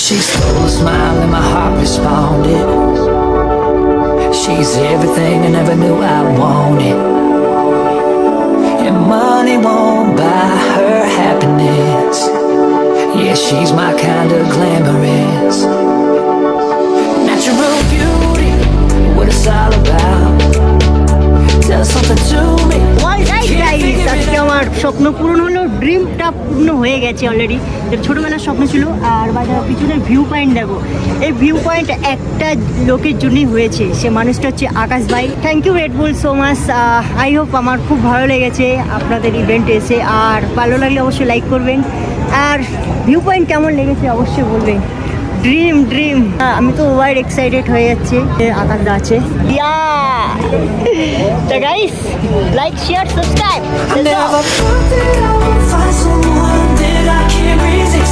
She stole a smile and my heart responded. She's everything I never knew I wanted. And money won't buy her happiness. Yeah, she's my kind of glamorous. Natural beauty, what it's all about. Tell something to me. আজকে আমার স্বপ্ন পূরণ হলো, ড্রিমটা পূর্ণ হয়ে গেছে already. ছোটোবেলার স্বপ্ন ছিল। আর বাজার পিছনের ভিউ পয়েন্ট দেখো, এই ভিউ পয়েন্ট একটা লোকের জন্যই হয়েছে, সে মানুষটা হচ্ছে আকাশ ভাই। Thank you Red Bull so much. I hope আমার খুব ভালো লেগেছে আপনাদের ইভেন্টে এসে। আর ভালো লাগলে অবশ্যই লাইক করবেন। আর ভিউ পয়েন্ট কেমন লেগেছে অবশ্যই বলবেন। ড্রিম আমি তো ওয়াইড এক্সাইটেড হয়ে যাচ্ছে। আকাশ দা আছে। তো guys, like share subscribe. I never thought that I would find someone that I can't resist.